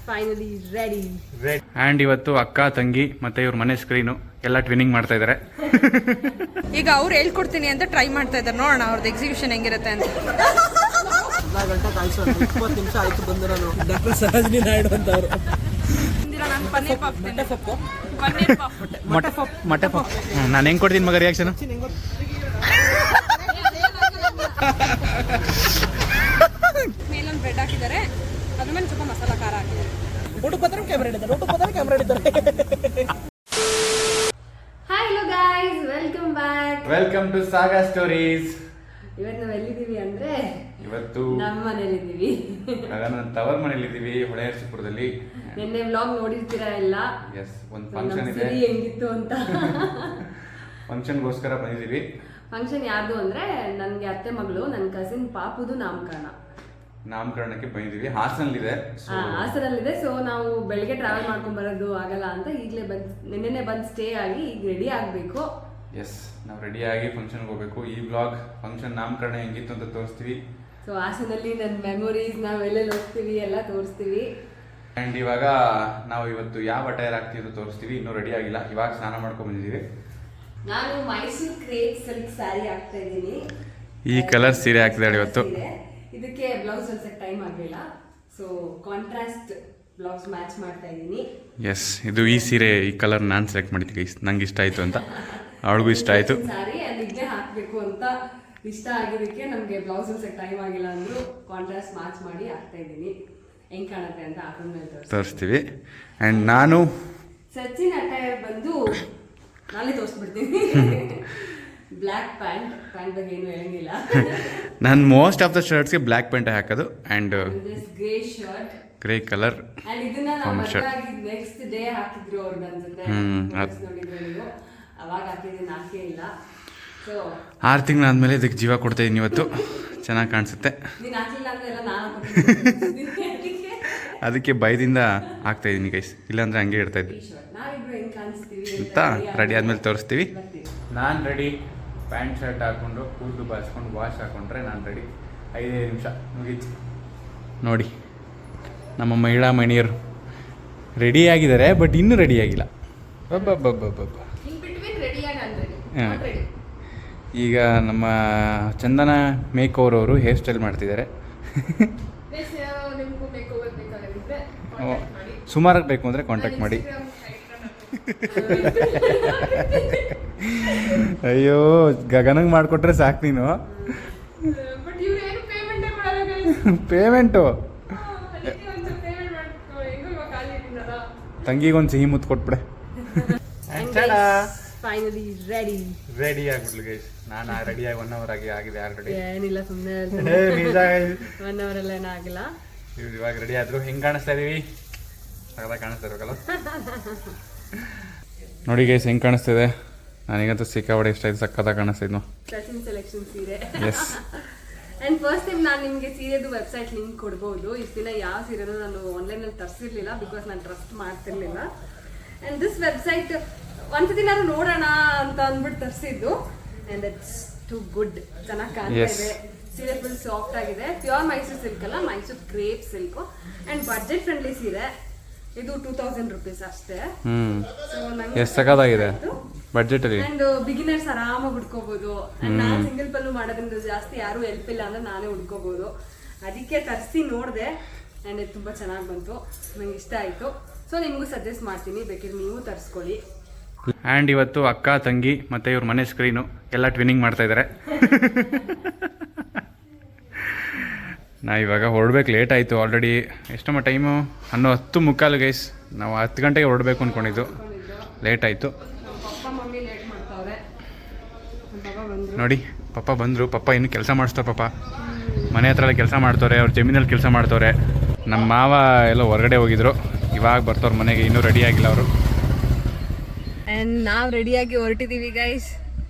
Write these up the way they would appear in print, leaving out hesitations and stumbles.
Finally ready. And ಇವತ್ತು ಅಕ್ಕ ತಂಗಿ ಮತ್ತೆ ಇವ್ರ ಮನೆ ಸ್ಕ್ರೀನು ಎಲ್ಲ ಟ್ವಿನಿಂಗ್ ಮಾಡ್ತಾ ಇದ್ದಾರೆ. ಈಗ ಅವ್ರು ಹೇಳ್ಕೊಡ್ತೀನಿ ಅಂತ ಟ್ರೈ ಮಾಡ್ತಾ ಇದ್ದಾರೆ, ನೋಡೋಣ ಅವ್ರದ್ದು ಎಕ್ಸಿಬಿಷನ್ ಹೆಂಗಿರುತ್ತೆ ಅಂತ. ಗಂಟೆ ಕಾಯಿಸೋ 20 ನಿಮಿಷ ಆಯ್ತು ಬಂದು ನಾನು ಡಾಕ್ಟರ್ ಸರೋಜಿನಿ ನಾಯ್ಡು ಅಂತ ಅವರು. ಮೊಟ್ಟೆ ಪಾಪ್ ನಾನು ಹೆಂಗ್ ಕೊಡ್ತೀನಿ ಮಗ ರಿಯಾಕ್ಷನ್? ಮೇಲೊಂದು ಬ್ರೆಡ್ ಹಾಕಿದ್ದಾರೆ, ಅದ್ರ ಮೇಲೆ ಸ್ವಲ್ಪ ಮಸಾಲಾ ಖಾರ ಹಾಕಿದ್ದಾರೆ. ಊಟಕ್ಕೆ ಬಂದ್ರೆ ಕ್ಯಾಮ್ರಾ ಇಟ್ಟಿದ್ದಾರೆ. Hi hello guys, welcome back. Welcome to saga stories. ಇವತ್ತು ನಾವು ಎಲ್ಲಿದ್ದೀವಿ ಅಂದ್ರೆ ಇವತ್ತು ನಮ್ಮ ಮನೇಲಿದ್ದೀವಿ. ನನ್ನ ತವರ ಮನೇಲಿದ್ದೀವಿ, ಹೊಳೆನರಸೀಪುರದಲ್ಲಿ. ನಿನ್ನೆ ವ್ಲಾಗ್ ನೋಡಿರ್ತೀರಾ ಎಲ್ಲ. ಎಸ್, ಒಂದು ಫಂಕ್ಷನ್ ಇದೆ, ಹೆಂಗಿತ್ತು ಅಂತ. ಫಂಕ್ಷನ್ಗೋಸ್ಕರ ಬಂದಿದ್ದೀವಿ. ಫಂಕ್ಷನ್ ಯಾರ್ದು ಅಂದ್ರೆ ನನ್ಗೆ ಅತ್ತೆ ಮಗಳು, ನನ್ನ ಕಸಿನ್ ಪಾಪುದು ನಾಮಕರಣಕ್ಕೆ ಬಂದಿದ್ದೀವಿ. ಹಾಸನಲ್ಲಿದೆ. ಹಾಸನಲ್ಲಿದೆ. ಸೊ ನಾವು ಬೆಳಿಗ್ಗೆ ಟ್ರಾವೆಲ್ ಮಾಡ್ಕೊಂಡ್ ಬರೋದು ಆಗಲ್ಲ ಅಂತ ಈಗಲೇ ನಿನ್ನೆ ಬಂದು ಸ್ಟೇ ಆಗಿ ಈಗ ರೆಡಿ ಆಗ್ಬೇಕು. ಎಸ್, ನಾವು ರೆಡಿ ಆಗಿ ಫಂಕ್ಷನ್ಗೆ ಹೋಗ್ಬೇಕು. ಈ ಬ್ಲಾಗ್ ಫಂಕ್ಷನ್ ನಾಮಕರಣ ಹೆಂಗಿತ್ತು ಅಂತ ತೋರಿಸ್ತೀವಿ. ಸೊ ಹಾಸನಲ್ಲಿ ನನ್ನ ಮೆಮೊರೀಸ್, ನಾವು ಎಲ್ಲೆಲ್ಲಿ ಹೋಗ್ತೀವಿ ಎಲ್ಲ ತೋರಿಸ್ತೀವಿ. ಆ್ಯಂಡ್ ಇವಾಗ ನಾವು ಇವತ್ತು ಯಾವ ಅಟೈರ್ ಆಗ್ತೀವಿ ತೋರಿಸ್ತೀವಿ. ಇನ್ನೂ ರೆಡಿ ಆಗಿಲ್ಲ, ಇವಾಗ ಸ್ನಾನ ಮಾಡ್ಕೊಂಡು ಬಂದಿದ್ದೀವಿ. ನಾನು ಮೈಸೂರು ಕ್ರೇಪ್ ಸಿಲ್ಕ್ ಸ್ಯಾರಿ ಹಾಕ್ತಾ ಇದ್ದೀನಿ. ಈ ಕಲರ್ ಸೀರೆ ಹಾಕಿದಾಳೆ ಇವತ್ತು. ಇದಕ್ಕೆ ಬ್ಲೌಸ್ ಹೊಲ್ಸಕ್ಕೆ ಟೈಮ್ ಆಗಲಿಲ್ಲ, ಸೊ ಕಾಂಟ್ರಾಸ್ಟ್ ಬ್ಲೌಸ್ ಮ್ಯಾಚ್ ಮಾಡ್ತಾ ಇದ್ದೀನಿ. ಎಸ್, ಇದು ಈ ಸೀರೆ, ಈ ಕಲರ್ ನಾನು ಸೆಲೆಕ್ಟ್ ಮಾಡಿದ್ದೆ. ನಂಗೆ ಇಷ್ಟ ಆಯಿತು ಅಂತ, ಅವಳಿಗೂ ಇಷ್ಟ ಆಯಿತು. ಸ್ಯಾರಿ ಅಲ್ಲಿ ಇದೇ ಹಾಕಬೇಕು ಅಂತ ಇಷ್ಟ ಆಗಿದ್ದಕ್ಕೆ ನಮಗೆ ಬ್ಲೌಸ್ ಹೊಲ್ಸಕ್ಕೆ ಟೈಮ್ ಆಗಿಲ್ಲ ಅಂದರೂ ಕಾಂಟ್ರಾಸ್ಟ್ ಮ್ಯಾಚ್ ಮಾಡಿ ಹಾಕ್ತಾ ಇದ್ದೀನಿ. ಹೆಂಗೆ ಕಾಣುತ್ತೆ ಅಂತ ಹಾಕೊಂಡ್ಮೇಲೆ ತೋರಿಸ್ತೀವಿ. ಆ್ಯಂಡ್ ನಾನು ಸಚಿನ್ ಅಟೈರ್ ಬಂದು ನಾಳೆ ತೋರಿಸ್ಬಿಡ್ತೀನಿ. ಬ್ಲ್ಯಾಕ್ ಪ್ಯಾಂಟ್ ಬಗ್ಗೆ ಏನು ಹೇಳಂಗಿಲ್ಲ. ನಾನು ಮೋಸ್ಟ್ ಆಫ್ ದ ಶರ್ಟ್ಸ್ಗೆ ಬ್ಲ್ಯಾಕ್ ಪ್ಯಾಂಟ್ ಹಾಕೋದು. And grey shirt, grey colour. And ಇದನ್ನ ನೆಕ್ಸ್ಟ್ ಡೇ ಹಾಕಿದ್ರು ಅವ್ರು ಅನ್ಸುತ್ತೆ, ನೋಡಿದ್ರು ನೀವು. ಅವಾಗ ಹಾಕಿದ್ದೀನಿ, ಹಾಕೇ ಇಲ್ಲ. ಸೊ 6 ತಿಂಗಳಾದ್ಮೇಲೆ ಇದಕ್ಕೆ ಜೀವ ಕೊಡ್ತಾ ಇದ್ದೀನಿ ಇವತ್ತು. ಚೆನ್ನಾಗಿ ಕಾಣಿಸುತ್ತೆ. ನೀನು ಹಾಕಿಲ್ಲ ಅಂದ್ರೆ ಎಲ್ಲ ನಾನು ಅದಕ್ಕೆ ಭಯದಿಂದ ಹಾಕ್ತಾ ಇದ್ದೀನಿ ಗೈಸ್, ಇಲ್ಲಾಂದ್ರೆ ಹಂಗೆ ಇಡ್ತಾ ಇದ್ದೆ ನಾವಿಬ್ರು ಹೆಂಗೆ ಕಾಣಿಸ್ತೀವಿ ಅಂತ. ರೆಡಿ ಆದ್ಮೇಲೆ ತೋರಿಸ್ತೀವಿ. ನಾನು ರೆಡಿ, ಪ್ಯಾಂಟ್ ಶರ್ಟ್ ಹಾಕ್ಕೊಂಡು ಕೂದಲು ಬಾಚ್ಕೊಂಡು ವಾಶ್ ಹಾಕೊಂಡ್ರೆ ನಾನು ರೆಡಿ. 5 ನಿಮಿಷ ಮುಗೀತು. ನೋಡಿ, ನಮ್ಮ ಮಹಿಳಾ ಮಣಿಯರು ರೆಡಿ ಆಗಿದ್ದಾರೆ, ಬಟ್ ಇನ್ನೂ ರೆಡಿ ಆಗಿಲ್ಲ. ಈಗ ನಮ್ಮ ಚಂದನ ಮೇಕ್ ಓವರ್ ಅವರು ಹೇರ್ ಸ್ಟೈಲ್ ಮಾಡ್ತಿದ್ದಾರೆ. ಸುಮಾರಾಗಿ ಬೇಕು ಅಂದರೆ ಕಾಂಟ್ಯಾಕ್ಟ್ ಮಾಡಿ. ಅಯ್ಯೋ, ಗಗನಂಗೆ ಮಾಡಿಕೊಟ್ರೆ ಸಾಕು ನೀನು. ಪೇಮೆಂಟು ತಂಗಿಗೊಂದು ಸಿಹಿ ಮುತ್ತು ಕೊಟ್ಬಿಡೆ. ಫೈನಲಿ ರೆಡಿ ಆಗ್ಬಿಡ್ಲಿ ಗೈಸ್. ನಾನು ರೆಡಿಯಾಗಿ 1 ಅವರ್ ಆಗಿದೆ ಆಲ್ರೆಡಿ. ಏನಿಲ್ಲ, ಸುಮ್ಮನೆ 1 ಅವರ್ ಎಲ್ಲ ಏನಾಗಿಲ್ಲ. ಇವಾಗ ರೆಡಿ ಆದ್ರು. ಹೆಂಗೆ ಕಾಣಿಸ್ತಾ ಇದೀವಿ? ಸಗದಾಗಿ ಕಾಣಿಸ್ತಾ ಇರ್ಬೇಕಲ್ಲ. ನೋಡಿ ಗೈಸ್, ಹೆಂಗೆ ಕಾಣಿಸ್ತಿದೆ? ನನಗಂತೂ ಸಿಕ್ಕಾಪಟ್ಟೆ ಇಷ್ಟ ಆಯ್ತು, ಸಕ್ಕತ್ತಾಗಿ ಕಾಣಿಸ್ತಿದ್ನು. ಸಚಿನ್ ಸೆಲೆಕ್ಷನ್ ಸೀರೆ. ಎಸ್. ಆ್ಯಂಡ್ ಫಸ್ಟ್ ಟೈಮ್ ನಾನು ನಿಮಗೆ ಸೀರೆದು ವೆಬ್ಸೈಟ್ ಲಿಂಕ್ ಕೊಡ್ಬೋದು. ಇಷ್ಟು ದಿನ ಯಾವ ಸೀರೆನೂ ನಾನು ಆನ್ಲೈನಲ್ಲಿ ತರಿಸಿರ್ಲಿಲ್ಲ, ಬಿಕಾಸ್ ನಾನು ಟ್ರಸ್ಟ್ ಮಾಡ್ತಿರ್ಲಿಲ್ಲ. ಆ್ಯಂಡ್ ದಿಸ್ ವೆಬ್ಸೈಟ್ ಒಂದ್ಸತಿ ನಾನು ನೋಡೋಣ ಅಂತ ಅಂದ್ಬಿಟ್ಟು ತರಿಸಿದ್ದು. ಆ್ಯಂಡ್ ಇಟ್ಸ್ ಟು ಗುಡ್, ಚೆನ್ನಾಗಿ ಕಾಣ್ತಾ ಇದೆ. ಸೀರೆ ಫುಲ್ ಸಾಫ್ಟ್ ಆಗಿದೆ. ಪ್ಯೂರ್ ಮೈಸೂರು ಸಿಲ್ಕ್ ಅಲ್ಲ, Mysuru crepe silk. And budget friendly ಸೀರೆ. ಇದು 2000 rupees ಅಷ್ಟೇ. ಎಷ್ಟು ಸಖತ್ತಾಗಿದೆ ಬಡ್ಜೆಟ್ ಅಲ್ಲಿ. ಅಂಡ್ ಬಿಗಿನರ್ಸ್ ಆರಾಮಾಗಿ ಉಡ್ಕೋಬಹುದು. ನಾನು ಸಿಂಗಲ್ ಪಲ್ಲು ಮಾಡೋದ್ರಿಂದ ಜಾಸ್ತಿ ಯಾರು ಹೆಲ್ಪ್ ಇಲ್ಲ ಅಂದ್ರೆ ನಾನೇ ಉಡ್ಕೋಬಹುದು. ಅದಕ್ಕೆ ತರಿಸಿ ನೋಡಿದೆ, ಅಂಡ್ ಇದು ತುಂಬಾ ಚೆನ್ನಾಗಿ ಬಂತು, ನಂಗೆ ಇಷ್ಟ ಆಯ್ತು. ಸೊ ನಿಮಗೂ ಸಜೆಸ್ಟ್ ಮಾಡ್ತೀನಿ, ಬೇಕಿದ್ರೆ ನೀವು ತರಿಸ್ಕೊಳ್ಳಿ. ಆ್ಯಂಡ್ ಇವತ್ತು ಅಕ್ಕ ತಂಗಿ ಮತ್ತೆ ಇವ್ರ ಮನೆ ಸ್ಕ್ರೀನು ಎಲ್ಲ ಟ್ವಿನಿಂಗ್ ಮಾಡ್ತಾ ಇದ್ದಾರೆ. ನಾ ಇವಾಗ ಹೊರಡ್ಬೇಕು, ಲೇಟ್ ಆಯಿತು ಆಲ್ರೆಡಿ. ಎಷ್ಟಮ್ಮ ಟೈಮು? 10:15 ಗೈಸ್. ನಾವು 10 ಗಂಟೆಗೆ ಹೊರಡಬೇಕು ಅಂದ್ಕೊಂಡಿದ್ದು, ಲೇಟ್ ಆಯಿತು. ನೋಡಿ, ಪಪ್ಪ ಬಂದರು. ಪಪ್ಪ ಇನ್ನೂ ಕೆಲಸ ಮಾಡಿಸ್ತಾರೆ. ಪಪ್ಪ ಮನೆ ಹತ್ರ ಎಲ್ಲ ಕೆಲಸ ಮಾಡ್ತವ್ರೆ, ಅವ್ರ ಜಮೀನಲ್ಲಿ ಕೆಲಸ ಮಾಡ್ತವ್ರೆ. ನಮ್ಮ ಮಾವ ಎಲ್ಲ ಹೊರಗಡೆ ಹೋಗಿದ್ರು, ಇವಾಗ ಬರ್ತಾವ್ರ ಮನೆಗೆ. ಇನ್ನೂ ರೆಡಿ ಆಗಿಲ್ಲ ಅವರು. ಆ್ಯಂಡ್ ನಾವು ರೆಡಿಯಾಗಿ ಹೊರಟಿದ್ದೀವಿ ಗೈಸ್.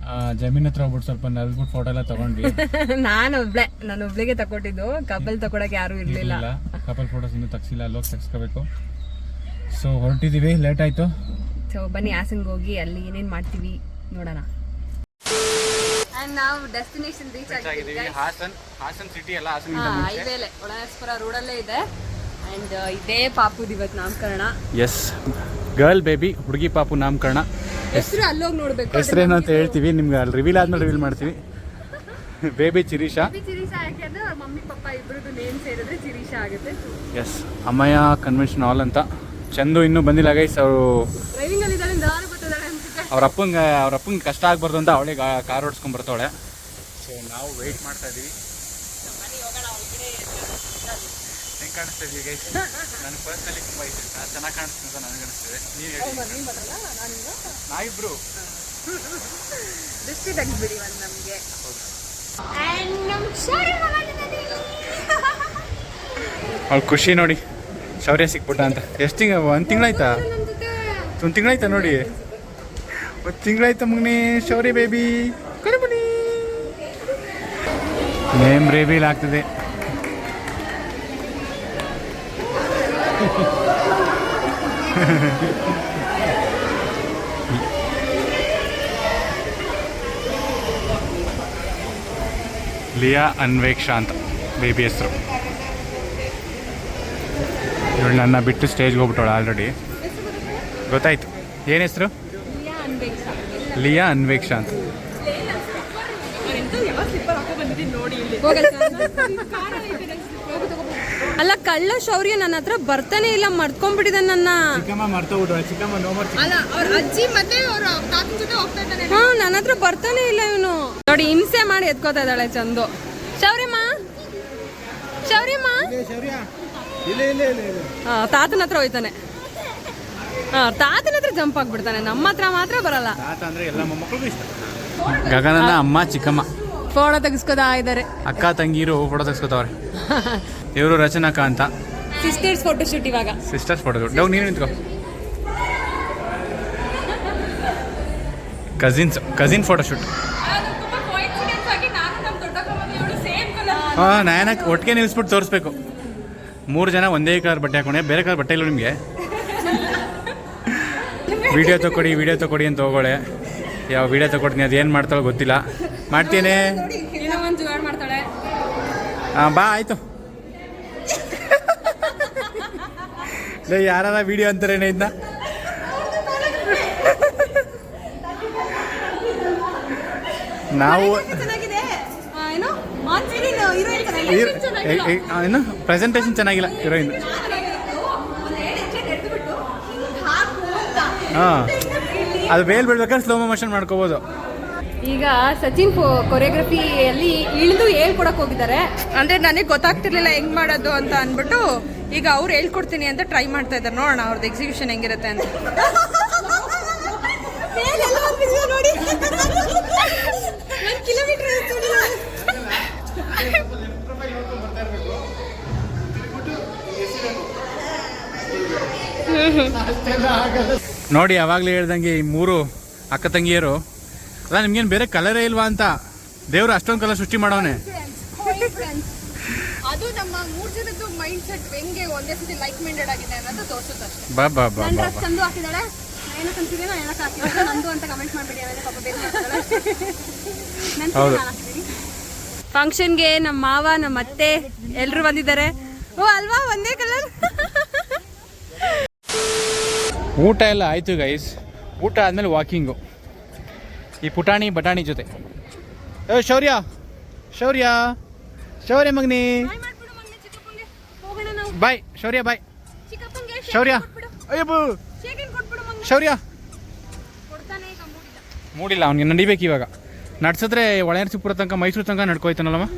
ಜಮೀನ್ ಹತ್ರ ಹೋಗ್ಬಿಟ್ಟು ಸ್ವಲ್ಪ ನಲ್ಬಿಟ್ಟು ಫೋಟೋ ಎಲ್ಲ ತಗೊಂಡ್ವಿ. ನಾನು ಒಬ್ಳಿಗೆ ತಗೊಟ್ಟಿದ್ದು, ಕಪಲ್ ತಗೊಳಕ್ಕೆ ಯಾರು ಇರಲಿಲ್ಲ. ಕಪಲ್ ಫೋಟೋಸ್ ಇನ್ನೂ ತಗ್ಸಿಲ್ಲ, ಅಲ್ಲೋಗಿ ತೆಗ್ಸ್ಕೋಬೇಕು. ಸೊ ಹೊರಟಿದ್ದೀವಿ, ಲೇಟ್ ಆಯಿತು. ಸೊ ಬನ್ನಿ ಹಾಸನ್ಗೆ ಹೋಗಿ ಅಲ್ಲಿ ಏನೇನು ಮಾಡ್ತೀವಿ ನೋಡೋಣ. ಆ್ಯಂಡ್ ನಾವು ಡೆಸ್ಟಿನೇಷನ್ ರೀಚ್ ಆಗಿದ್ದೀವಿ. ಹಾಸನ್ ಸಿಟಿ ಅಲ್ಲ, ಹೈವೇಲೆ ಹೊಳೆನರಸೀಪುರ ರೋಡಲ್ಲೇ ಇದೆ. ಆ್ಯಂಡ್ ಇದೇ ಪಾಪುದು ಇವತ್ತು ನಾಮಕರಣ. ಎಸ್, ಗರ್ಲ್ ಬೇಬಿ, ಹುಡುಗಿ ಪಾಪು ನಾಮಕರಣ. ಹೆಸರು ಅಲ್ಲೋಗಿ ನೋಡ್ಬೇಕು. ಹೆಸರೇನು ಅಂತ ಹೇಳ್ತೀವಿ ನಿಮ್ಗೆ, ಅಲ್ಲಿ ರಿವೀಲ್ ಆದ್ಮೇಲೆ ರಿವೀಲ್ ಮಾಡ್ತೀವಿ. ಬೇಬಿ ಚಿರೀಶಾ. ಚಿರೀಶಾ ಯಾಕೆಂದ್ರೆ ಅವ್ರ ಮಮ್ಮಿ ಪಪ್ಪ ಇಬ್ಬರದ್ದು ನೇಮ್ ಸೇರಿದ್ರೆ ಚಿರೀಶಾ ಆಗುತ್ತೆ. ಎಸ್, ಅಮ್ಮಯ್ಯ ಕನ್ವೆನ್ಷನ್ ಹಾಲ್ ಅಂತ. ಚಂದು ಇನ್ನೂ ಬಂದಿಲ್ಲ ಗೈಸ್. ಅವರು ಡ್ರೈವಿಂಗ್ ಅಲ್ಲಿ ಇದ್ದಾಳೆ, ನಾನು ಗೊತ್ತಿದ್ದಾಳೆ ಅನ್ಸುತ್ತೆ. ಅವ್ರ ಅಪ್ಪಂಗೆ ಕಷ್ಟ ಆಗ್ಬಾರ್ದು ಅಂತ ಅವಳೇ ಕಾರ್ ಓಡಿಸ್ಕೊಂಡ್ ಬರ್ತಾವಳೆ. ಸೊ ನಾವು ವೆಯ್ಟ್ ಮಾಡ್ತಾ ಇದ್ದೀವಿ. ಹೆಂಗೆ ಕಾಣಿಸ್ತಾ ಇದೀವಿ ಗೈಸ್? ನನಗೆ ಪರ್ಸ್ನಲಿ ತುಂಬ ಇಷ್ಟ, ಚೆನ್ನಾಗಿ ಕಾಣಿಸ್ತೀನಿ ಅಂತ ನನಗೆ ಅನಿಸ್ತದೆ. ನೀವು ಹೇಳಿ. ನಾವಿಬ್ರು ದೃಷ್ಟಿ ತೆಗೆದ್ಬಿಡಿ ಒಂದು ನಮಗೆ. ಅವ್ಳು ಖುಷಿ ನೋಡಿ, ಶೌರ್ಯ ಸಿಕ್ಬಿಟ್ಟ ಅಂತ. ಎಷ್ಟು ಒಂದು ತಿಂಗಳಾಯ್ತಾ? ಒಂದು ತಿಂಗಳಾಯ್ತಾ ನೋಡಿ, ಒಂದು ತಿಂಗಳಾಯ್ತಾ ಮಗನೇ. ಶೌರ್ಯ ಬೇಬಿ ಕಡಿಮಣಿ ನೇಮ್ ರಿವೀಲ್ ಆಗ್ತದೆ. ಲಿಯಾ ಅನ್ವೇಕ್ಷಾ ಅಂತ ಬೇಬಿ ಹೆಸರು. ಇವಳು ನನ್ನ ಬಿಟ್ಟು ಸ್ಟೇಜ್ಗೆ ಹೋಗ್ಬಿಟ್ಟವಳು ಆಲ್ರೆಡಿ. ಗೊತ್ತಾಯ್ತು. ಏನು ಹೆಸರು? ಲಿಯಾ ಅನ್ವೇಕ್ಷಾ ಅಂತ. ಅಲ್ಲ, ಕಳ್ಳ ಶೌರ್ಯ ನನ್ನ ಹತ್ರ ಬರ್ತಾನೆ ಇಲ್ಲ, ಮರ್ತ್ಕೊಂಡ್ಬಿಟ್ಟಿದೆ ನನ್ನ. ಚಿಕ್ಕಮ್ಮ ಮರ್ತೋಗ್ಬಿಟ್ಟು, ಚಿಕ್ಕಮ್ಮ ಅಲ್ಲ, ಅವ್ರ ಅಜ್ಜಿ ಮತ್ತೆ ಅವ್ರ ತಾತನ ಜೊತೆ ಹೋಗ್ತಾ ಇದ್ದಾನೆ. ಹಾ, ನನ್ನ ಹತ್ರ ಬರ್ತಾನೆ ಇಲ್ಲ ಇವನು. ನೋಡಿ, ಹಿಂಸೆ ಮಾಡಿ ಎತ್ಕೋತಾ ಇದ್ದಾಳೆ ಚಂದು. ಶೌರ್ಯಮ್ಮ, ಶೌರ್ಯಮ್ಮ. ತಾತನ ಹತ್ರ ಹೋಯ್ತಾನೆ. ತಾತನ ಹತ್ರ ಜಂಪ್ ಆಗ್ಬಿಡ್ತಾನೆ, ನಮ್ಮ ಹತ್ರ ಮಾತ್ರ ಬರಲ್ಲ. ಗಗನನ ಅಮ್ಮ ಚಿಕ್ಕಮ್ಮ ಫೋಟೋ ತೆಗಿಸ್ಕೋತಾ ಇದ್ದಾರೆ. ಅಕ್ಕ ತಂಗಿರು ಫೋಟೋ ತೆಗಿಸ್ಕೋತಾವ್ರೆ. ಇವರು ರಚನಾಕ ಅಂತ. ಸಿಸ್ಟರ್ಸ್ ಫೋಟೋ ಶೂಟ್ ಇವಾಗ. Sisters photo shoot. ಡೌನ್ ನೀನು ನಿಂತ್ಕೋ. Cousin photo shoot. ಹಾಂ, ನಯನಕ್ಕೆ ಒಟ್ಟಿಗೆ ನಿಲ್ಲಿಸ್ಬಿಟ್ಟು ತೋರಿಸ್ಬೇಕು. 3 ಜನ ಒಂದೇ ಕಲರ್ ಬಟ್ಟೆ ಹಾಕೊಂಡೆ, ಬೇರೆ ಕಲರ್ ಬಟ್ಟೆ ಇಲ್ಲ ನಿಮಗೆ. ವಿಡಿಯೋ ತಗೊಡಿ ಅಂತ ಹೋಗೋಳೆ. ಯಾವ ವಿಡಿಯೋ ತಗೊಡ್ತೀನಿ, ಅದು ಏನು ಮಾಡ್ತಾಳೋ ಗೊತ್ತಿಲ್ಲ. ಮಾಡ್ತೀನಿ. ಹಾಂ, ಬಾ ಆಯಿತು. ಯಾರ ವಿಡಿಯೋ ಅಂತಾರೇನೆ ಇದನ್ನ. ನಾವು ಏನು ಪ್ರೆಸೆಂಟೇಷನ್ ಚೆನ್ನಾಗಿಲ್ಲ ಹೀರೋಯಿನ್. ಹಾಂ, ಅದು ಬೇಲ್ ಬಿಡ್ಬೇಕಾದ್ರೆ ಸ್ಲೋ ಮೋಷನ್ ಮಾಡ್ಕೋಬೋದು. ಈಗ ಸಚಿನ್ ಕೊರಿಯೋಗ್ರಫಿಯಲ್ಲಿ ಇಳಿದು ಹೇಳ್ಕೊಡಕ್ ಹೋಗಿದ್ದಾರೆ. ಅಂದ್ರೆ ನನಗೆ ಗೊತ್ತಾಗ್ತಿರ್ಲಿಲ್ಲ ಹೆಂಗ್ ಮಾಡೋದು ಅಂತ ಅಂದ್ಬಿಟ್ಟು ಈಗ ಅವ್ರು ಹೇಳ್ಕೊಡ್ತೀನಿ ಅಂತ ಟ್ರೈ ಮಾಡ್ತಾ ಇದ್ದಾರೆ. ನೋಡೋಣ ಅವ್ರದ್ದು ಎಕ್ಸಿಕ್ಯೂಷನ್ ಹೆಂಗಿರುತ್ತೆ ಅಂತ. ನೋಡಿ, ಯಾವಾಗಲೇ ಹೇಳ್ದಂಗೆ ಈ 3 ಅಕ್ಕ ತಂಗಿಯರು, ಅಲ್ಲ ನಿಮ್ಗೇನು ಬೇರೆ ಕಲರೇ ಇಲ್ವಾ ಅಂತ. ದೇವ್ರು ಅಷ್ಟೊಂದು ಕಲರ್ ಸೃಷ್ಟಿ ಮಾಡೋನೆ. ಅದು ನಮ್ಮ 3 ಜನದ್ದು ಮೈಂಡ್ ಸೆಟ್ ಹೆಂಗೆ ಒಂದೇ ಸತಿ ಲೈಕ್ ಮೈಂಡೆಡ್ ಆಗಿದೆ ಅನ್ನೋದು ತೋರಿಸುತ್ತೆ ಅಷ್ಟೇ. ಬಾ ಬಾ ಬಾ ಬಾ. ಚಂದು ಹಾಕಿದಾಳೆ, ಏನೋ ಕಂತಿದೇನೋ ಏನೋ ಹಾಕಿದಾಳೆ, ನಂದು ಅಂತ ಕಮೆಂಟ್ ಮಾಡ್ಬಿಡಿ. ಆಮೇಲೆ ಪಾಪ ಬೇರೆ ಮಾಡ್ತಾಳೆ. ಹೌದು. ಫಂಕ್ಷನ್ಗೆ ನಮ್ಮ ಮಾವ, ನಮ್ಮ ಅತ್ತೆ ಎಲ್ಲರೂ ಬಂದಿದ್ದಾರೆ. ಓ ಅಲ್ವಾ, ಒಂದೇ ಕಲರ್. ಊಟ ಎಲ್ಲ ಆಯಿತು ಗೈಸ್. ಊಟ ಆದಮೇಲೆ ವಾಕಿಂಗು ಈ ಪುಟಾಣಿ ಬಟಾಣಿ ಜೊತೆ. ಶೌರ್ಯ ಶೌರ್ಯ ಶೌರ್ಯ ಮಗನಿ ಬಾಯ್. ಶೌರ್ಯ ಬಾಯ್. ಶೌರ್ಯ ಅಯ್ಯಬ್ಬು. ಶೌರ್ಯ ಮೂಡಿಲ್ಲ, ಅವ್ನಿಗೆ ನಡಿಬೇಕು ಇವಾಗ. ನಡ್ಸಿದ್ರೆ ಒಳನರಸೀಪುರ ತನಕ ಮೈಸೂರು ತನಕ ನಡ್ಕೋಯ್ತಾನಲ್ಲಮ್ಮ.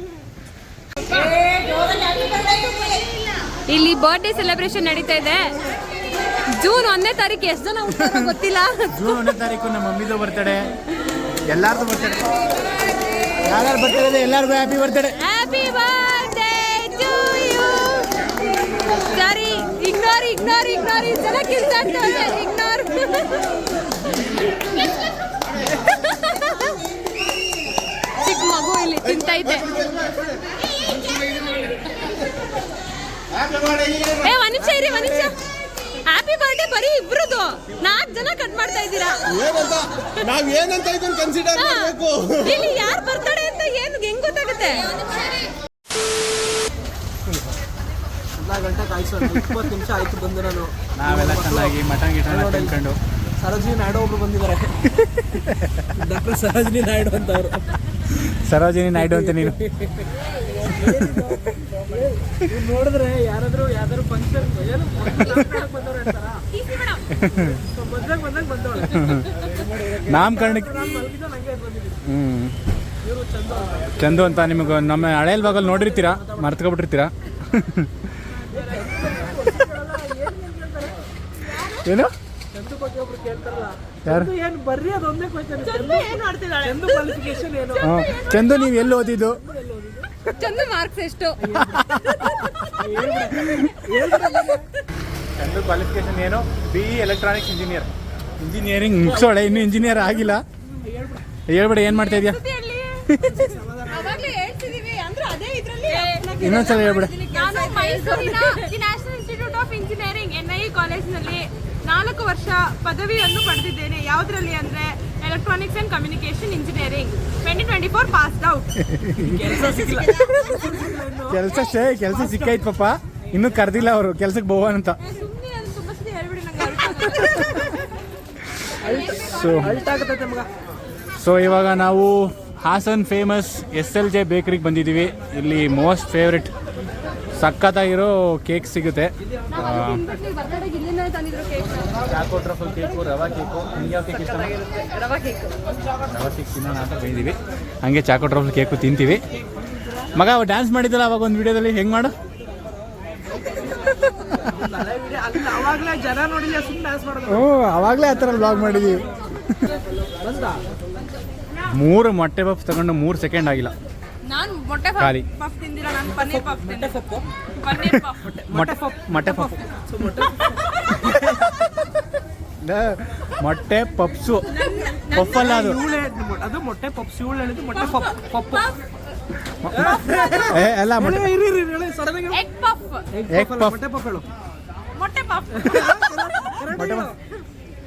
ಇಲ್ಲಿ ಬರ್ಡೇ ಸೆಲೆಬ್ರೇಷನ್ ನಡೀತಾ ಇದೆ. ಜೂನ್ 1ನೇ ತಾರೀಕು ಎಷ್ಟು ಜನ ಹುಡ್ತಾರೋ ಗೊತ್ತಿಲ್ಲ. ಜೂನ್ 1ನೇ ತಾರೀಕು ನಮ್ಮ ಮಮ್ಮಿದು ಬರ್ತಡೆ, ಎಲ್ಲಾರ್ದು ಬರ್ತಡೆ. ಯಾರು ಬರ್ತಡೆ, ಎಲ್ಲರಿಗೂ happy birthday. Happy birthday to you. Sorry, ignore ಜನ ಕಿರ್ಚಾಡ್ತಾರೆ. ಇಗ್ನೋರ್. ಚಿಕ್ಕ ಮಗು ಇಲ್ಲಿ ತಿಂತೈತೆ. ಒಂದ್ ನಿಮಿಷ ಇರಿ, ಒಂದ್ ನಿಮಿಷ. ಹ್ಯಾಪಿ ಬರ್ಡೇ ಬರೀ ಇಬ್ರದು, 4 ಜನ ಕಟ್ ಮಾಡ್ತಾ ಇದ್ದೀರಾ. ನಾವ್ ಏನಂತ ಇದನ್ನ ಕನ್ಸಿಡರ್ ಮಾಡಬೇಕು. ಇಲ್ಲಿ ಯಾರು ಬರ್ತಾಳೆ ಅಂತ ಹೆಂಗ್ ಗೊತ್ತಾಗುತ್ತೆ? ಗಂಟೆ ಕಾಯಿಸೋಣ 20 ನಿಮಿಷ ಆಯ್ತು ಬಂದು ನಾನು. ನಾವೆಲ್ಲ ಚೆನ್ನಾಗಿ ಮಟನ್ ಗಿಟನ್ ತಿನ್ಕೊಂಡು. ಸರೋಜಿನಿ ನಾಯ್ಡು ಒಬ್ರು ಬಂದಿದ್ದಾರೆ. ಡಾಕ್ಟರ್ ಸರೋಜಿನಿ ನಾಯ್ಡು ಅಂತ ಅವರು. ಸರೋಜಿನಿ ನಾಯ್ಡು ಅಂತ ನೀನು ನೋಡಿದ್ರೆ ಯಾರಾದ್ರೂ ಫಂಕ್ಷನ್ ಬಂದವಳೆ. ನಾಮಕರಣಕ್ಕೆ ಚಂದು ಅಂತ ನಿಮಗೆ ನಮ್ಮ ಹಳೆಯಲ್ ಭಾಗಲ್ಲಿ ನೋಡಿರ್ತೀರಾ, ಮರ್ತ್ಕೊಬಿಟ್ಟಿರ್ತೀರಾ. ಏನು ಯಾರು ಬರ್ರಿ ಅದೊಂದೇ ಚಂದು ನೀವು ಎಲ್ಲಿ ಓದಿದ್ದು? ಚಂದು ಮಾರ್ಕ್ಸ್ ಎಷ್ಟು? ಚಂದು ಕ್ವಾಲಿಫಿಕೇಶನ್ ಏನು? BE ಎಲೆಕ್ಟ್ರಾನಿಕ್ಸ್ ಇಂಜಿನಿಯರಿಂಗ್ ಮುಗಿಸೋಳೆ, ಇನ್ನೂ ಇಂಜಿನಿಯರ್ ಆಗಿಲ್ಲ. ಹೇಳ್ಬೇಡಿ, ಏನು ಮಾಡ್ತಾ ಇದೆಯಾ? ಇನ್ನೊಂದ್ಸಲ ಹೇಳ್ಬೇಡ. ನಾನು ಮೈಸೂರಿನ national institute of engineering NIE ಕಾಲೇಜಿನಲ್ಲಿ 4 ವರ್ಷ ಪದವಿಯನ್ನು ಪಡೆದಿದ್ದೇನೆ. ಯಾವುದರಲ್ಲಿ ಅಂದ್ರೆ electronics and communication engineering. 2024 passed out. ಕೆಲಸ ಸಿಕ್ಕಾಯ್ತು ಪಾಪ, ಇನ್ನೂ ಕರೆದಿಲ್ಲ ಅವರು ಕೆಲ್ಸಕ್ಕೆ ಬೋವನ್ ಅಂತ. ಸುಮ್ಮನೆ ಅದು ತುಂಬಾ ಸತಿ ಹೇಳ್ಬಿಡಿ ನಂಗೆ. ಸೊ ಇವಾಗ ನಾವು ಹಾಸನ್ ಫೇಮಸ್ SLJ ಬೇಕರಿಗೆ ಬಂದಿದ್ದೀವಿ. ಇಲ್ಲಿ ಮೋಸ್ಟ್ ಫೇವ್ರೆಟ್ ಸಖತ್ತಾಗಿರೋ ಕೇಕ್ ಸಿಗುತ್ತೆ. ಚಾಕೋ ಟ್ರಫಲ್ ಕೇಕು, ರವಾ ಕೇಕು. ನಿಮ್ಗೆ ಯಾವ ಕೇಕ್ ಇಷ್ಟ? ರವಾ ಕೇಕ್ ತಿನ್ನೋಣ ಅಂತ ಬಂದಿದ್ದೀವಿ. ಹಂಗೆ ಚಾಕೋ ಟ್ರಫಲ್ ಕೇಕು ತಿಂತೀವಿ. ಮಗ ಡ್ಯಾನ್ಸ್ ಮಾಡಿದ್ದಲ್ಲ ಅವಾಗ ಒಂದು ವಿಡಿಯೋದಲ್ಲಿ, ಹೆಂಗೆ ಮಾಡು? ಅವಾಗಲೇ ಆ ಥರ ಬ್ಲಾಗ್ ಮಾಡಿದ್ದೀವಿ. 3 ಮೊಟ್ಟೆ ಪಫ್ ತಗೊಂಡು 3 ಸೆಕೆಂಡ್ ಆಗಿಲ್ಲ. ನಾನು ಮೊಟ್ಟೆ ಖಾಲಿ. ಪಫ್ ತಿಂದಿಲ್ಲ, ನಾನು ಪನ್ನೀರ್ ಪಫ್ ತಿಂದೆ. ಮೊಟ್ಟೆ ಪಪ್ಸು ಪಫಲ್ಲ ಅದು ಮೊಟ್ಟೆ ಪಪ್ಸ್. ಇವಳು ಹೇಳಿದ್ದು ಮೊಟ್ಟೆ ಪಪ್ಪು. ಎಲ್ಲ ಮೊಟ್ಟೆ ಎಗ್ ಪಫ್. ಮೊಟ್ಟೆ ಪಪ್ ಹೇಳು. ಮೊಟ್ಟೆ ಪಫ್.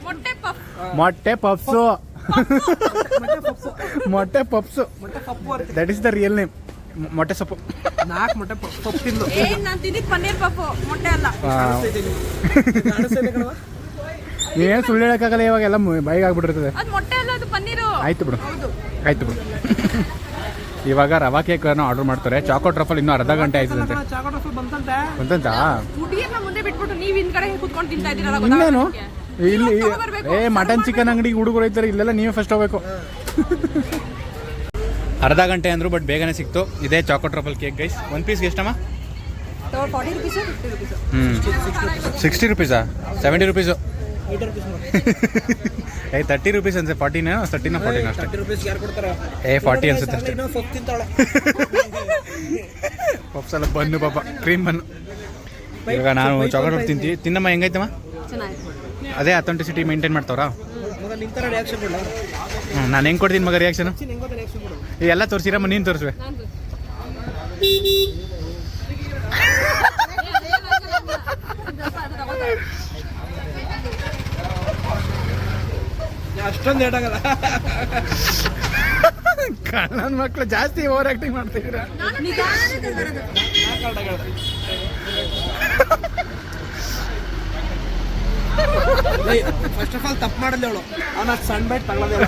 ಮೊಟ್ಟೆ ಪಫ್. ಮೊಟ್ಟೆ ಪಪ್ಸು ಮೊಟ್ಟೆ puffs that is the real name. ಮೊಟ್ಟೆ ಸೊಪ್ಪು. 4 ಮೊಟ್ಟೆ ಪಪ್ ತಿಂದು. ನಾನು ತಿಂದಿದ್ದು ಪನ್ನೀರ್ ಪಫ್, ಮೊಟ್ಟೆ ಅಲ್ಲ. ನೀವೇನು ಸುಳ್ಳು ಹೇಳಕ್ಕಾಗಲ್ಲ, ಇವಾಗ ಎಲ್ಲ ಬೈಗೆ ಆಗ್ಬಿಟ್ಟಿರ್ತದೆ. ಅದು ಮೊಟ್ಟೆ ಅಲ್ಲ, ಅದು ಪನ್ನೀರು. ಆಯ್ತು ಬಿಡು. ಇವಾಗ ರವಾ ಕೇಕ್ ಆರ್ಡರ್ ಮಾಡ್ತಾರೆ. ಚಾಕೋ ಟ್ರಫಲ್ ಇನ್ನೂ ಅರ್ಧ ಗಂಟೆ ಆಯ್ತದಂತೆ. ಬಂತಂತ ಹುಡುಗಿಯರ್ನ ಮುಂದೆ ಬಿಟ್ಬಿಟ್ಟು ನೀವು ಹಿಂದ್ಗಡೆ ಕುತ್ಕೊಂಡು ತಿಂತಾ ಇದ್ದೀರಲ್ಲ. ಇನ್ನೇನು ಇಲ್ಲಿ ಮಟನ್ ಚಿಕನ್ ಅಂಗಡಿಗೆ ಹುಡುಗರು ಐತಾರೆ, ಇಲ್ಲೆಲ್ಲ ನೀವೇ ಫಸ್ಟ್ ಹೋಗ್ಬೇಕು. ಅರ್ಧ ಗಂಟೆ ಅಂದ್ರು ಬಟ್ ಬೇಗನೆ ಸಿಕ್ತು. ಇದೇ Chacko truffle cake guys. 1 ಪೀಸ್ಗೆ ಎಷ್ಟಮ್ಮ? 40 rupees, 50 rupees. 60 rupees, 70 rupees. 30 rupees ಅನ್ಸುತ್ತೆ. 40 ಅಷ್ಟೇ. 30 ರೂಪಾಯಿಗೆ ಯಾರು ಕೊಡ್ತಾರೆ? 40 ಅನ್ಸುತ್ತೆ ಅಷ್ಟೇ. ಪಪ್ ತಿಂತಾಳೆ. ಪಪ್ಸ್ ಎಲ್ಲ ಬನ್ನು ಪಾಪ, ಕ್ರೀಮ್ ಬನ್ನು. ಇವಾಗ ನಾನು ಚಾಕ್ಲೇಟ್ ತಿಂತೀವಿ. ತಿನ್ನಮ್ಮ, ಹೆಂಗೈತಮ್ಮ? ಚೆನ್ನಾಗಿತ್ತು. ಅದೇ ಅಥೆಂಟಿಸಿಟಿ ಮೇಂಟೈನ್ ಮಾಡ್ತಾವ್ರಾ? ಮಗ ನಿಂತರ ರಿಯಾಕ್ಷನ್ ಕೊಡಲ್ಲ. ನಾನು ಹೆಂಗೆ ಕೊಡ್ತೀನಿ ಮಗ ರಿಯಾಕ್ಷನ್? ರಿಯಾಕ್ಷನ್ ಕೊಡು. ಎಲ್ಲ ತೋರಿಸಿರಮ್ಮ, ನೀನು ತೋರಿಸುವೆ. ಅಷ್ಟೊಂದು ಹೇಳಾಗಲ್ಲ. ಕಳ್ಳನ ಮಕ್ಕಳು ಜಾಸ್ತಿ ಓವರ್ ಆಕ್ಟಿಂಗ್ ಮಾಡ್ತಿದ್ದೀರಾ. ಫಸ್ಟ್ ಆಫ್ ಆಲ್ ತಪ್ಪು ಮಾಡಲ್ಲ ಅವಳು. ಅವನ ಸಣ್ಣ ಬೈಟ್ ತಗೊಳ್ಳೋದಿಲ್ಲ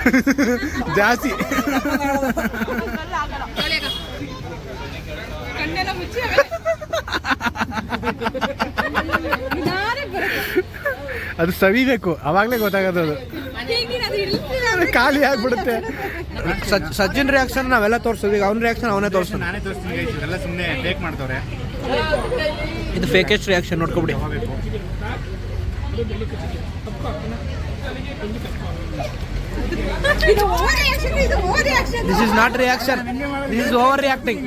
ಜಾಸ್ತಿ. ಕಣ್ಣೆಲ್ಲ ಮುಚ್ಚಿ ಅದು ಸವಿಬೇಕು, ಅವಾಗಲೇ ಗೊತ್ತಾಗೋದು. ಅದು ಖಾಲಿ ಆಗ್ಬಿಡುತ್ತೆ. ಸಜ್ಜನ್ ರಿಯಾಕ್ಷನ್ ನಾವೆಲ್ಲ ತೋರಿಸೋದು. ಈಗ ಅವ್ನ ರಿಯಾಕ್ಷನ್ ಅವನೇ ತೋರಿಸ್ತಾನೆ. ನಾನೇ ತೋರಿಸ್ತೀನಿ. ಇದೆಲ್ಲ ಸುಮ್ಮನೆ ಫೇಕ್ ಮಾಡ್ತವ್ರೆ. ಇದು ಫೇಕೆಸ್ಟ್ ರಿಯಾಕ್ಷನ್ ನೋಡ್ಕೊಬಿಡಿ. This is not reaction, this is over reacting.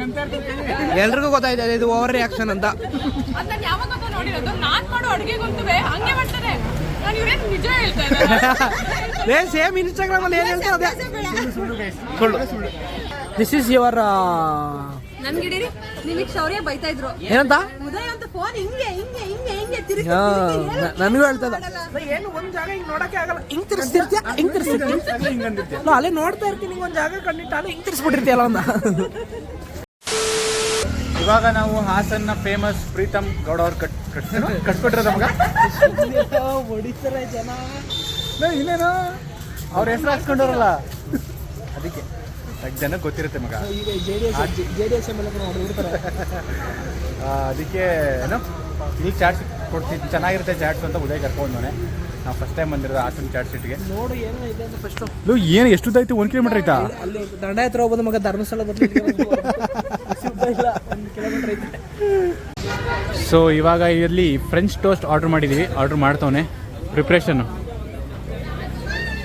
ಎಲ್ರಿಗೂ ಗೊತ್ತಾಯ್ತು ಇದು ಓವರ್ ರಿಯಾಕ್ಷನ್ ಅಂತ. ಅದನ್ನ ಯಾವಾಗ ನೋಡಿರೋದು? ನಾನ್ ಮಾಡೋ ಅಡುಗೆಗಂತೂ ಹಂಗೆ ಮಾಡ್ತಾರೆ. ನಾನು ಇವ್ರೇನು ನಿಜ ಹೇಳ್ತಾ ಇದ್ದಾರೆ. ಸೇಮ್ ಇನ್ಸ್ಟಾಗ್ರಾಮ್ ಅಲ್ಲಿ ಏನ್ ಹೇಳ್ತಾರೆ ಅದೇ ಸುಳ್ಳು. ದಿಸ್ ಇಸ್ ಯುವರ್ ನನ್ಗಿಡೀರಿ ನಿಮಗೆ ಶೌರ್ಯ ಬೈತಾ ಇದ್ರು. ಏನಂತ? ಉದಯ ಅಂತ ಫೋನ್ ಹಿಂಗೆ ಹಿಂಗೆ ಹಿಂಗೆ ಹಿಂಗೆ ತಿರುಗಿ ನನಗೂ ಹೇಳ್ತದ. ಏನು ಒಂದ್ ಜಾಗ ಹಿಂಗ್ ನೋಡಕ್ಕೆ ಆಗಲ್ಲ, ಹಿಂಗ್ ತಿರ್ಸ್ತಿರ್ತೀಯ, ಹಿಂಗ್ ತಿರ್ಸ್ತಿರ್ತೀಯ. ಅಲ್ಲೇ ನೋಡ್ತಾ ಇರ್ತೀನಿ, ಒಂದ್ ಜಾಗ ಕಂಡಿಟ್ಟ ಹಿಂಗ್ ತಿರ್ಸ್ಬಿಟ್ಟಿರ್ತೀಯಲ್ಲ ಒಂದ. ಇವಾಗ ನಾವು ಹಾಸನ್ನ ಫೇಮಸ್ ಪ್ರೀತಮ್ ಗೌಡ ಅವ್ರು ಕಟ್ಕೊಟ್ರೆ ನಮ್ಗೆ ಹೊಡಿತಾರೆ ಜನ. ಇನ್ನೇನು ಅವ್ರ ಹೆಸರು ಹಾಕ್ಸ್ಕೊಂಡವ್ರಲ್ಲ ಅದಕ್ಕೆ ಜನಕ್ಕೆ ಗೊತ್ತಿರುತ್ತೆ ಮಗ. ಈಗ JDS ಹೊಡಿತಾರೆ. ಅದಕ್ಕೆ ಏನು ಇಲ್ಲಿ ಚಾಟ್ಸ್ ಕೊಡ್ತಿದ್ದು ಚೆನ್ನಾಗಿರುತ್ತೆ ಚಾಟ್ಸ್ ಅಂತ ಉದಯ ಕರ್ಕೊಂಡವನೆ. ನಾವು ಫಸ್ಟ್ ಟೈಮ್ ಬಂದಿರೋದು ಹಾಸನ ಚಾಟ್ ಸಿಟಿಗೆ. ನೋಡು ಏನೋ ಇದೆ ಅಂತ ಫಸ್ಟು. ಏನು ಎಷ್ಟುದಾಯ್ತು? 1 ಕಿಲೋಮೀಟರ್ ಆಯ್ತಾ? ಅಲ್ಲಿ ದಂಡ ಹತ್ರ ಹೋಗೋದು ಮಗ, ಧರ್ಮಸ್ಥಳ ಬರ್ಲಿಕ್ಕೆ ಇಲ್ಲ, 1 ಕಿಲೋಮೀಟರ್ ಐತೆ. ಸೊ ಇವಾಗ ಇಲ್ಲಿ ಫ್ರೆಂಚ್ ಟೋಸ್ಟ್ ಆರ್ಡ್ರ್ ಮಾಡಿದ್ದೀವಿ. ಆರ್ಡ್ರ್ ಮಾಡ್ತವನೆ ಪ್ರಿಪ್ರೇಷನ್ನು.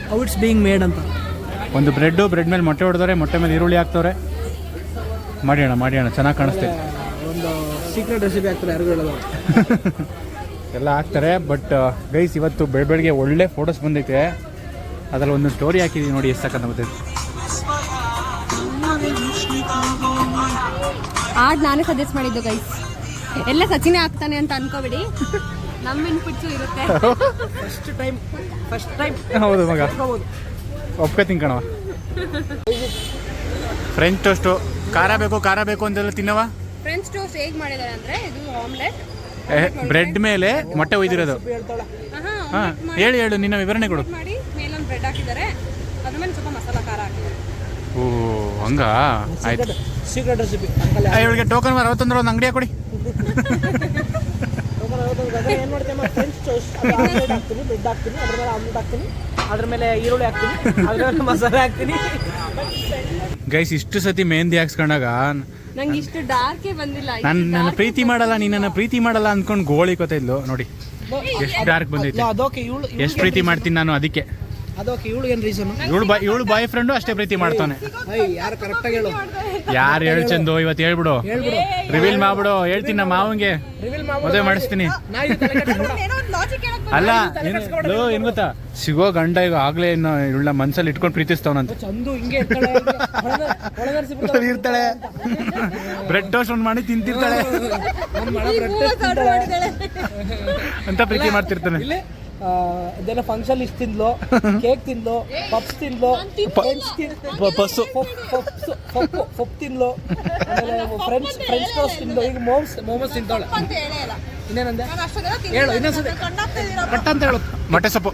ಹೌ ಇಟ್ಸ್ ಬೀಯಿಂಗ್ ಮೇಡ್ ಅಂತ. ಒಂದು ಬ್ರೆಡ್ ಮೇಲೆ ಮೊಟ್ಟೆ ಹೊಡೆದವ್ರೆ, ಮೊಟ್ಟೆ ಮೇಲೆ ಈರುಳ್ಳಿ ಹಾಕ್ತವ್ರೆ. ಮಾಡಿ ಚೆನ್ನಾಗಿ ಕಾಣಿಸ್ತೇವೆ. ಒಂದು ಸೀಕ್ರೆಟ್ ರೆಸಿಪಿ ಆಗ್ತಾರೆ, ಯಾರಿಗೂ ಹೇಳೋದು. ಎಲ್ಲ ಹಾಕ್ತಾರೆ. ಬಟ್ ಗೈಸ್ ಇವತ್ತು ಬೆಳಗ್ಗೆ ಒಳ್ಳೆ ಫೋಟೋಸ್ ಬಂದೈತೆ. ಅದ್ರಲ್ಲಿ ಒಂದು ಸ್ಟೋರಿ ಹಾಕಿದ್ದೀವಿ ನೋಡಿ, ಎಷ್ಟು ಸಾಕಂತ ಗೊತ್ತೈತೆ. ಆಡ್ ನಾನೇ ಸಜೆಸ್ಟ್ ಮಾಡಿದ್ದು ಗೈಸ್. ಎಲ್ಲ ಸಚಿನೇ ಆಗ್ತಾನೆ ಅಂತ ಅನ್ಕೋಬೇಡಿ, ನಮ್ಮ ಇನ್ಪುಟ್ಸು ಇರುತ್ತೆ. ಫಸ್ಟ್ ಟೈಮ್ ಹೌದು ಮಗ, ಒಪ್ಕೋತೀನಿ ಕಣವ. ಫ್ರೆಂಚ್ ಟೋಸ್ಟು ಖಾರ ಬೇಕು ಅಂತೆಲ್ಲ ತಿನ್ನವ. ಫ್ರೆಂಚ್ ಟೋಸ್ಟ್ ಹೇಗೆ ಮಾಡಿದ್ದಾರೆ ಅಂದರೆ, ಇದು ಆಮ್ಲೆಟ್ ಬ್ರೆಡ್ ಮೇಲೆ ಮೊಟ್ಟೆ ಒಯ್ದಿರೋದು. ಹಾಂ ಹೇಳು ನಿನ್ನ ವಿವರಣೆ ಕೊಡು. ಮಾಡಿ ಮೇಲೊಂದು ಬ್ರೆಡ್ ಹಾಕಿದ್ದಾರೆ, ಅದ್ರ ಮೇಲೆ ಸ್ವಲ್ಪ ಮಸಾಲ ಖಾರ ಹಾಕಿದ್ದಾರೆ. ಓ ಹಂಗಾ, ಆಯ್ತು. Secret recipe. ಇವಳಿಗೆ ಟೋಕನ್ 60 ಒಂದು ಅಂಗಡಿ ಕೊಡಿ. ಏನು ಮಾಡ್ತೀವಿ, ಫ್ರೆಂಚ್ ಟೋಸ್ಟ್ ಆಮ್ಲೆಟ್ ಹಾಕ್ತೀನಿ, ಬ್ರೆಡ್ ಹಾಕ್ತೀನಿ, ಅದ್ರ ಮೇಲೆ ಆಮ್ಲೆಟ್ ಹಾಕ್ತೀನಿ, ಅದ್ರ ಮೇಲೆ ಈರುಳ್ಳಿ ಹಾಕ್ತೀನಿ, ಅದ್ರ ಮೇಲೆ ಮಸಾಲೆ ಹಾಕ್ತೀನಿ. ಗೈಸ್ ಇಷ್ಟು ಸತಿ ಮೆಹಂದಿ ಹಾಕ್ಸ್ಕೊಂಡಾಗ ನಂಗೆ ಇಷ್ಟು ಡಾರ್ಕೇ ಬಂದಿಲ್ಲ. ನನ್ನ ಪ್ರೀತಿ ಮಾಡಲ್ಲ, ನೀನನ್ನ ಪ್ರೀತಿ ಮಾಡಲ್ಲ ಅಂದ್ಕೊಂಡು ಗೋಳಿ ಕೊತ್ತಿದ್ಲು ನೋಡಿ, ಎಷ್ಟು ಡಾರ್ಕ್ ಬಂದೈತೆ. ಅದೋಕೆ ಇವಳು ಎಷ್ಟು ಪ್ರೀತಿ ಮಾಡ್ತೀನಿ ನಾನು ಅದಕ್ಕೆ. ಅದೋಕೆ ಇವಳು ಏನು ರೀಸನ್? ಇವಳು ಬಾಯ್ ಫ್ರೆಂಡು ಅಷ್ಟೇ ಪ್ರೀತಿ ಮಾಡ್ತಾನೆ. ಯಾರು ಕರೆಕ್ಟಾಗಿ ಹೇಳು, ಯಾರು ಹೇಳು ಚಂದು, ಇವತ್ತು ಹೇಳ್ಬಿಡು, ರಿವೀಲ್ ಮಾಡ್ಬಿಡು. ಹೇಳ್ತೀನಿ ನಮ್ಮ ಮಾವಂಗೆ ಮದುವೆ ಮಾಡಿಸ್ತೀನಿ. ಅಲ್ಲ ಏನ್ ಗೊತ್ತಾ, ಸಿಗೋ ಗಂಡ ಈಗ ಆಗ್ಲೇ ಇನ್ನು ಇವಳ ಮನ್ಸಲ್ಲಿ ಇಟ್ಕೊಂಡು ಪ್ರೀತಿಸ್ತಾವನಂತ. ಚಂದು ಹಿಂಗೆ ಇರ್ತಾಳೆ, ಬ್ರೆಡ್ ಟೋಸ್ಟ್ ಒಂದು ಮಾಡಿ ತಿಂತಿರ್ತಾಳೆ ಅಂತ ಪ್ರೀತಿ ಮಾಡ್ತಿರ್ತಾನೆ. ಅದೆಲ್ಲ ಫಂಕ್ಷನ್ ಇಷ್ಟು ತಿಂದ್ಲು, ಕೇಕ್ ತಿಂದ್ಲು, ಪಪ್ಸ್ ತಿಂದ್ಲು, ಪಪ್ ತಿಂದ್ಲು, ಆಮೇಲೆ ಫ್ರೆಂಚ್ ಟೋಸ್ಟ್ ತಿಂದ್ಲು, ಈಗ ಮೋಮೋಸ್ ತಿಂತಾಳೆ. ಇನ್ನೇನಂದೆ ಹೇಳು, ಇನ್ನೊಂದ್ಸತಿ ಪಟ್ಟ ಅಂತ ಹೇಳು. ಮೊಟ್ಟೆ ಸೊಪ್ಪು,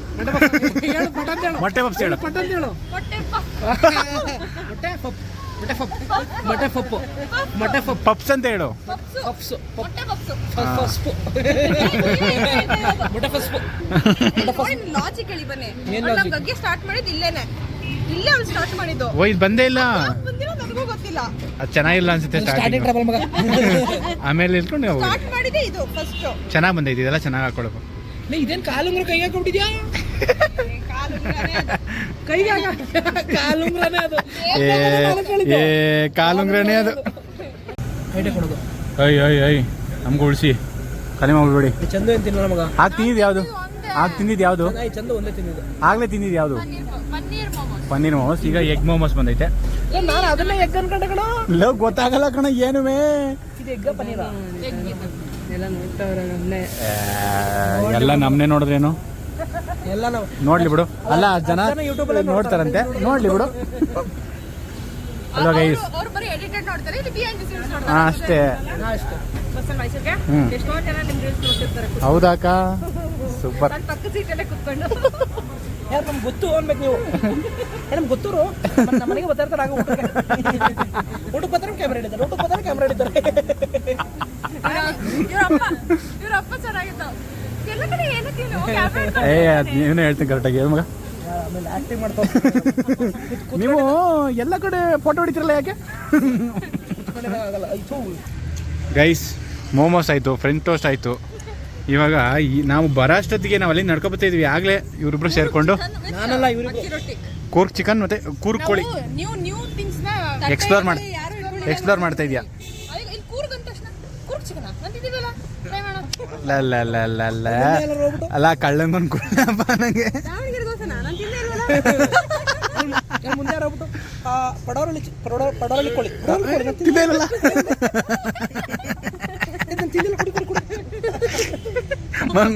ಮೊಟ್ಟೆ ಪಪ್ಸ್ ಹೇಳು. ಪಟ್ಟ ಅಂತ ಹೇಳು. ಮೊಟ್ಟೆ ಪಪ್ಸ್ ಅಂತ ಹೇಳು. ಲಾಜಿಕ್ ಹೇಳಿ ಬನ್ನಿ. ಬಗ್ಗೆ ಸ್ಟಾರ್ಟ್ ಮಾಡಿದ್ದು ಇಲ್ಲೇ ಅವ್ಳು ಸ್ಟಾರ್ಟ್ ಮಾಡಿದ್ದು. ಓ ಇದು ಬಂದೇ ಇಲ್ಲ, ನನಗೂ ಗೊತ್ತಿಲ್ಲ. ಅದು ಚೆನ್ನಾಗಿಲ್ಲ ಅನ್ಸುತ್ತೆ ಸ್ಟಾರ್ಟಿಂಗ್. ಆಮೇಲೆ ಇಟ್ಕೊಂಡು ಸ್ಟಾರ್ಟ್ ಮಾಡಿದೆ ಇದು ಫಸ್ಟ್. ಚೆನ್ನಾಗಿ ಬಂದೈತಿ, ಇದೆಲ್ಲ ಚೆನ್ನಾಗಿ ಹಾಕೊಳಕು. ಇದೇನು ಕಾಲುಂಗ್ರ ಕೈಗೆ ಹಾಕೊಬಿಟ್ಟಿದ್ಯಾ? ಕೈಗೆ ಕಾಲುಂಗ್ರನೇ ಅದು, ಕಾಲುಂಗ್ರನೇ ಅದು. ಐಟೆ ಕೊಡೋದು. ಐ ನಮ್ಗೆ ಉಳಿಸಿ ಕಲೆ ಮಾಡ್ಬಿಡಿ. ಚಂದು ಏನು ತಿನ್ನಲ್ಲ ಮಗ. ಆಗ ತಿಂದಿದ್ದು ಯಾವುದು? ಚಂದು ಒಂದೇ ತಿಂದಿದ್ದು. ಆಗ್ಲೇ ತಿಂದಿದ್ದು ಯಾವುದು? ಪನ್ನೀರ್ ಮೋಮೋಸ್. ಈಗ ಎಗ್ ಮೋಮೋಸ್ ಬಂದೈತೆ. ನಾನು ಅದನ್ನ ಎಗ್ ಅನ್ಕೊಂಡೆ ಕಣ. ಗೊತ್ತಾಗಲ್ಲ ಕಣ ಏನುವೇ. ಇದು ಎಗ್ಗ ಪನ್ನೀರ ಎಲ್ಲ ನೋಡ್ತಾವ್ರೆ ನಮ್ಮನೆ. ಎಲ್ಲ ನಮ್ಮನೆ ನೋಡಿದ್ರೇನು ಎಲ್ಲ ನಾವು ನೋಡ್ಲಿ ಬಿಡು. ಅಲ್ಲ ಜನ ಯೂಟ್ಯೂಬ್ ನೋಡ್ತಾರಂತೆ, ನೋಡ್ಲಿ ಬಿಡು. ಅಲ್ವಾ ಗೈಸ್? ಅವ್ರು ಬರೀ ಎಡಿಟೆಡ್ ನೋಡ್ತಾರೆ, ಇಲ್ಲಿ ಬಿಹೈಂಡ್ ದಿ ಸೀನ್ಸ್ ನೋಡ್ತಾರೆ. ಅಷ್ಟೇ. ಬಸ್ಸಲ್ಲಿ ಮೈಸೂರಿಗೆ ಎಷ್ಟೋ ಜನ ನಿಮ್ಮ ರೀಲ್ಸ್ ನೋಡ್ತಿರ್ತಾರೆ. ಹೌದಾಕ? ಸೂಪರ್. ನಾನು ಪಕ್ಕ ಸೀಟಲ್ಲೇ ಕುತ್ಕೊಂಡು. ಯಾರು ನಮ್ಗೆ ಗೊತ್ತು ಅನ್ಬೇಕು ನೀವು. ನಮ್ಗೆ ಗೊತ್ತೂರು ನಮ್ಮ ಮನೆಗೆ ಬರ್ತಾಯಿರ್ತಾರೆ. ಆಗ ಊಟಕ್ಕೆ ಬರ್ತಾರೆ ಕ್ಯಾಮ್ರಾ ಹಿಡಿತಾರೆ. ಇವ್ರ ಅಪ್ಪ ಚೆನ್ನಾಗಿತ್ತು. ಎಲ್ಲ ಕಡೆ ಏನಕ್ಕೆ ನೀನು ಹೇಳ್ತೀನಿ ಕರೆಕ್ಟಾಗಿ ಹೇಳು ಮಗ. ಆಮೇಲೆ ಆಕ್ಟಿಂಗ್ ಮಾಡ್ತಾರೆ. ನೀವು ಎಲ್ಲ ಕಡೆ ಫೋಟೋ ಹೊಡಿತಿರಲ್ಲ ಯಾಕೆ? ಗೈಸ್ ಮೋಮೋಸ್ ಆಯಿತು, ಫ್ರೆಂಚ್ ಟೋಸ್ಟ್ ಆಯಿತು. ಇವಾಗ ನಾವು ಬರೋಷ್ಟೊತ್ತಿಗೆ ನಾವು ಅಲ್ಲಿ ನಡ್ಕೊಬತ್ತಾ ಇದ್ವಿ. ಆಗಲೇ ಇವರಿಬ್ರು ಸೇರಿಕೊಂಡು ನಾನಲ್ಲ ಇವ್ರಿಗೆ ಕೂರ್ಗ್ ಚಿಕನ್ ಮತ್ತು ಕೂರ್ಗ್ ಕೋಳಿ ನ್ಯೂ ಥಿಂಗ್ಸ್ ನ ಎಕ್ಸ್ಪ್ಲೋರ್ ಮಾಡ್ತಾ ಇದೆಯಾ? ಕೂರ್ಗ್ ಅಂತ ತಕ್ಷಣ ಕೂರ್ಗ್ ಚಿಕನ್ ಅಂತಿದ್ದೀವಲ್ಲ, ಟ್ರೈ ಮಾಡೋಣ. ಅಲ್ಲ ಕಳ್ಳಂಗೊಂದು ಕೊಡಪ್ಪ ನನಗೆ. ದಾವಣಗೆರೆ ದೋಸೆ ನಾನು ತಿಂದೇ ಇಲ್ವಲ್ಲ. ಮುಂದೆ ಹೋಗ್ಬಿಟ್ಟು ಪಡವರಳ್ಳಿ ಕೋಳಿ ತಿಂದೇ ಇರಲ್ಲ.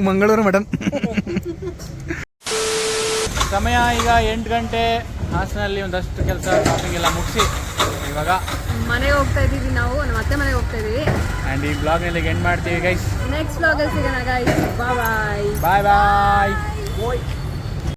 ಮಂಗಳೂರು ಮಟನ್. ಸಮಯ ಈಗ 8 ಗಂಟೆ. ಹಾಸನಲ್ಲಿ ಒಂದಷ್ಟು ಕೆಲಸ ಶಾಪಿಂಗ್ ಎಲ್ಲ ಮುಗಿಸಿ ಇವಾಗ ಮನೆಗೆ ಹೋಗ್ತಾ ಇದೀವಿ ನಾವು, ನಮ್ಮ ಅತ್ತೆ ಮನೆಗೆ ಹೋಗ್ತಾ ಇದೀವಿ. ಆ್ಯಂಡ್ ಈ ಬ್ಲಾಗ್ನಲ್ಲಿ ಎಂಡ್ ಮಾಡ್ತೀವಿ ಗೈಸ್. ನೆಕ್ಸ್ಟ್ ಬ್ಲಾಗಲ್ಲಿ ಸಿಗೋಣ ಗೈಸ್. ಬಾಯ್ ಬಾಯ್ ಬಾಯ್.